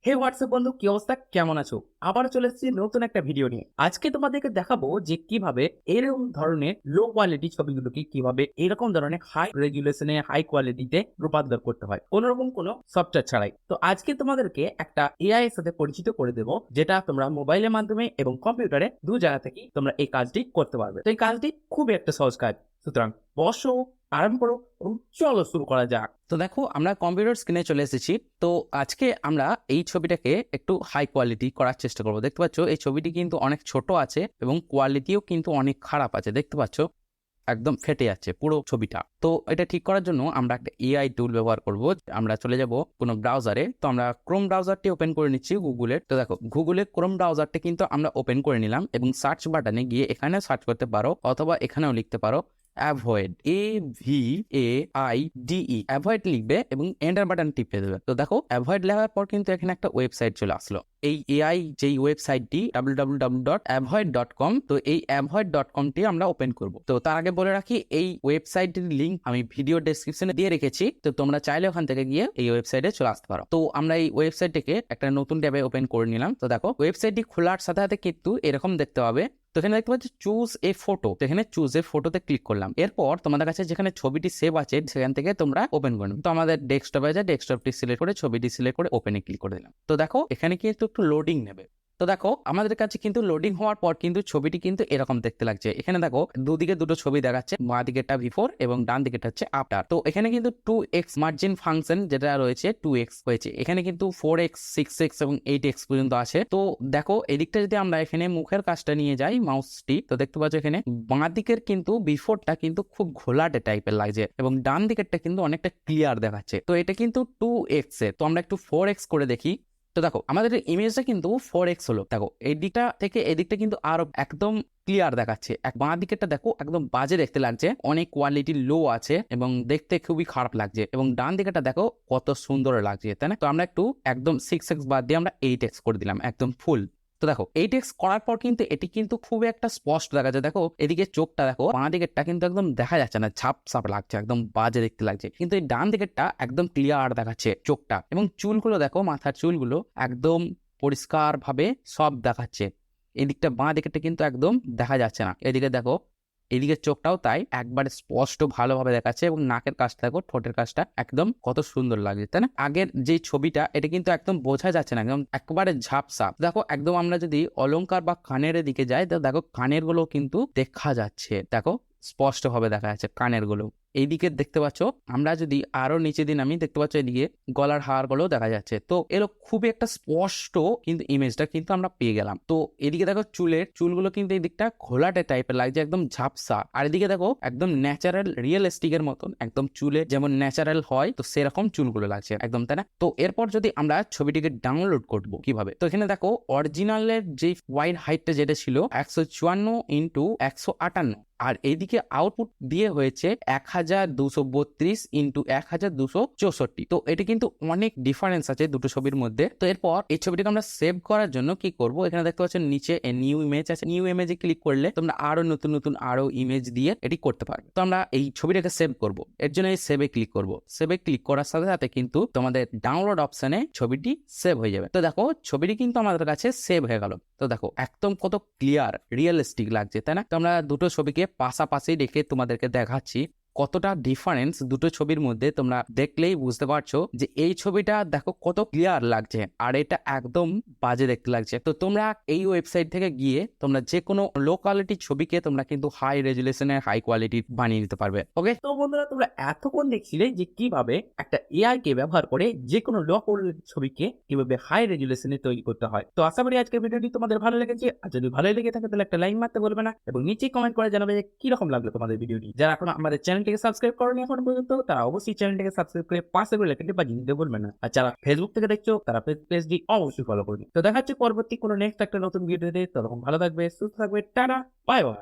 হে WhatsApp বন্ধু, কি অবস্থা, কেমন আছো? আবার চলে এসেছি নতুন একটা ভিডিও নিয়ে। আজকে তোমাদেরকে দেখাবো যে কিভাবে এরকম ধরনের লো কোয়ালিটি ছবিগুলোকে কিভাবে এরকম ধরনের হাই রেজুলেশনে হাই কোয়ালিটিতে রূপান্তর করতে হয় কোনো রকম কোনো সফটওয়্যার ছাড়াই। তো আজকে তোমাদেরকে একটা এআই এর সাথে পরিচিত করে দেবো, যেটা তোমরা মোবাইলের মাধ্যমে এবং কম্পিউটারে দু জায়গা থেকে তোমরা এই কাজটি করতে পারবে। তো এই কাজটি খুবই একটা সহজ কাজ, সুতরাং বসো, আরাম করো এবং চলো শুরু করা যাক। তো দেখো, আমরা কম্পিউটার স্ক্রিনে চলে এসেছি। তো আজকে আমরা এই ছবিটাকে একটু হাই কোয়ালিটি করার চেষ্টা করবো। দেখতে পাচ্ছ এই ছবিটি কিন্তু অনেক ছোট আছে এবং কোয়ালিটিও কিন্তু অনেক খারাপ আছে। দেখতে পাচ্ছ একদম ফেটে যাচ্ছে পুরো ছবিটা। তো এটা ঠিক করার জন্য আমরা একটা এআই টুল ব্যবহার করব। আমরা চলে যাব কোনো ব্রাউজারে। তো আমরা ক্রোম ব্রাউজারটি ওপেন করে নিচ্ছি গুগলের। তো দেখো, গুগলের ক্রোম ব্রাউজারটি কিন্তু আমরা ওপেন করে নিলাম এবং সার্চ বাটনে গিয়ে এখানে সার্চ করতে পারো অথবা এখানেও লিখতে পারো অ্যাভয়েড, AVAIDE, অ্যাভয়েড লিখবে এবং এন্টার বাটন টিপে দেবে। তো দেখো, অ্যাভয়েড লেখার পর কিন্তু এখানে একটা ওয়েবসাইট চলে আসলো। এই এআই যেই ওয়েবসাইটটি www.avoid.com, তো এই avoid.com টি আমরা ওপেন করব। তো তার আগে বলে রাখি, এই ওয়েবসাইটের লিংক আমি ভিডিও ডেসক্রিপশনে দিয়ে রেখেছি। তো তোমরা চাইলে ওখান থেকে গিয়ে এই ওয়েবসাইটে চলে আসতে পারো। তো আমরা এই ওয়েবসাইটটিকে একটা নতুন ট্যাবে ওপেন করে নিলাম। তো দেখো, ওয়েবসাইটটি খোলার সাথে সাথে কিন্তু এরকম দেখতে হবে। তো এখানে দেখতে পাচ্ছি চুজ এ ফটো। তো এখানে চুজ এ ফটোতে ক্লিক করলাম। এরপর তোমাদের কাছে যেখানে ছবিটি সেভ আছে সেখান থেকে তোমরা ওপেন করে নেবে। তো আমাদের ডেস্কটপে আছে, ডেস্কটপটি সিলেক্ট করে ছবিটি সিলেক্ট করে ওপেনে ক্লিক করে দিলাম। তো দেখো, এখানে কিন্তু একটু লোডিং নেবে। তো দেখো, আমাদের কাছে কিন্তু লোডিং হওয়ার পর কিন্তু ছবিটি কিন্তু এরকম দেখতে লাগছে। এখানে দেখো, দুদিকে দুটো ছবি দেখাচ্ছে, বাঁ দিকেরটা বিফোর এবং ডান দিকেরটা হচ্ছে আফটার। তো এখানে কিন্তু 2x মার্জিন ফাংশন যেটা রয়েছে 2x হয়েছে, এখানে কিন্তু 4x, 6x এবং 8x পর্যন্ত আছে। তো দেখো, এদিকটা যদি আমরা এখানে মুখের কাজটা নিয়ে যাই মাউসটি, তো দেখতে পাচ্ছ এখানে বাঁ দিকের কিন্তু বিফোরটা কিন্তু খুব ঘোলাটে টাইপের লাগছে এবং ডান দিকেরটা কিন্তু অনেকটা ক্লিয়ার দেখাচ্ছে। তো এটা কিন্তু 2x এর। তো আমরা একটু 4x করে দেখি। তো দেখো, আমাদের ইমেজটা কিন্তু 4x হলো। দেখো, এই দিকটা থেকে এদিকটা কিন্তু আরো একদম ক্লিয়ার দেখাচ্ছে। বাঁ দিকেরটা দেখো একদম বাজে দেখতে লাগছে, অনেক কোয়ালিটি লো আছে এবং দেখতে খুবই খারাপ লাগছে। এবং ডান দিকেরটা দেখো কত সুন্দর লাগছে, তাই না? তো আমরা একটু একদম 6x বাদ দিয়ে আমরা 8x করে দিলাম, একদম ফুল। তো দেখো, 8x করার পর কিন্তু এটি কিন্তু খুব একটা স্পষ্ট দেখা যায়। দেখো, এদিকে চোখটা দেখো, বাঁ দিকেরটা কিন্তু একদম দেখা যাচ্ছে না, ছাপ ছাপ লাগছে, একদম বাজে দেখতে লাগছে। কিন্তু এই ডান দিকেরটা একদম ক্লিয়ার দেখাচ্ছে চোখটা। এবং চুলগুলো দেখো, মাথার চুলগুলো একদম পরিষ্কার ভাবে সব দেখাচ্ছে। এদিকটা বাঁ দিকেরটা কিন্তু একদম দেখা যাচ্ছে না। এদিকে দেখো, এদিকে চোখটাও তাই একবারে স্পষ্ট ভালোভাবে দেখাচ্ছে এবং নাকের কাজটা দেখো, ঠোঁটের কাজটা একদম কত সুন্দর লাগছে, তাই না? আগের যে ছবিটা, এটা কিন্তু একদম বোঝা যাচ্ছে না, একদম একবারে ঝাপসা। দেখো, একদম আমরা যদি অলংকার বা কানের দিকে যাই, তো দেখো কানের গুলো কিন্তু দেখা যাচ্ছে। দেখো, স্পষ্ট ভাবে দেখা যাচ্ছে কানের গুলো। এইদিকে দেখতে পাচ্ছ, আমরা যদি আরো নিচে দিন, আমি দেখতে পাচ্ছ এদিকে গলার হার গুলো দেখা যাচ্ছে। তো এলো খুবই একটা স্পষ্ট কিন্তু ইমেজটা কিন্তু আমরা পেয়ে গেলাম। তো এদিকে দেখো, চুলগুলো কিন্তু এই দিকটা ঘোলাটে টাইপের লাগছে, একদম ঝাপসা। আর এদিকে দেখো, একদম ন্যাচারাল রিয়েলিস্টিকের মতন, একদম চুলে যেমন ন্যাচারাল হয় তো সেরকম চুলগুলো লাগছে একদম, তাই না? তো এরপর যদি আমরা ছবিটিকে ডাউনলোড করবো কিভাবে, তো এখানে দেখো, অরিজিনালের যে ওয়াইড হাইটটা যেটা ছিল 154x158, আর এইদিকে আউটপুট দিয়ে হয়েছে 1232 x 1264। তো এটা কিন্তু অনেক ডিফারেন্স আছে দুটো ছবির মধ্যে। তো এরপর এই ছবিটাকে আমরা সেভ করার জন্য কি করব, এখানে দেখতে পাচ্ছেন নিচে নিউ ইমেজ আছে, নিউ ইমেজে ক্লিক করলে তোমরা আরো নতুন নতুন আরো ইমেজ দিয়ে এটি করতে পারবে। তো আমরা এই ছবিটাকে সেভ করব, এর জন্য এই সেভে ক্লিক করব। সেভে ক্লিক করার সাথে সাথে কিন্তু তোমাদের ডাউনলোড অপশনে ছবিটি সেভ হয়ে যাবে। তো দেখো, ছবিটি কিন্তু আমাদের কাছে সেভ হয়ে গেল। তো দেখো, একদম কত ক্লিয়ার রিয়েলিস্টিক লাগছে, তাই না? তো আমরা দুটো ছবিকে পাশাপাশি রেখে তোমাদেরকে দেখাচ্ছি কতটা ডিফারেন্স দুটো ছবির মধ্যে। তোমরা দেখলেই বুঝতে পারছো যে এই ছবিটা দেখো কত ক্লিয়ার লাগছে আর এটা একদম বাজে দেখতে লাগছে। তো তোমরা এই ওয়েবসাইট থেকে গিয়ে তোমরা যে কোনো লো কোয়ালিটির ছবিকে তোমরা কিন্তু হাই রেজুলেশনের হাই কোয়ালিটি বানিয়ে নিতে পারবে। ওকে, তো বন্ধুরা, তোমরা এতক্ষণ দেখছিলে যে কিভাবে একটা এআই কে ব্যবহার করে যে কোনো লো কোয়ালিটির ছবিকে কিভাবে হাই রেজুলেশনে তৈরি করতে হয়। তো আশা করি আজকের ভিডিওটি তোমাদের ভালো লেগেছে। আর যদি ভালো লেগে থাকে তাহলে একটা লাইক মারতে বলবে না এবং নিচে কমেন্ট করে জানাবে যে কিরকম লাগলো তোমাদের ভিডিওটি। যারা এখন আমাদের চ্যানেলটিকে সাবস্ক্রাইব করোনি এখন পর্যন্ত, তারা অবশ্যই চ্যানেলটিকে সাবস্ক্রাইব করে পাশে বেল আইকনটি বাজিয়ে দিতে ভুলবে না। আর যারা ফেসবুক থেকে দেখছো তারা পেজটি অবশ্যই ফলো করবে। তো দেখা হচ্ছে পরবর্তী কোনো নেক্সট একটা নতুন ভিডিওতে। ততক্ষণ ভালো থাকবে, সুস্থ থাকবে, টাটা, বাই বাই।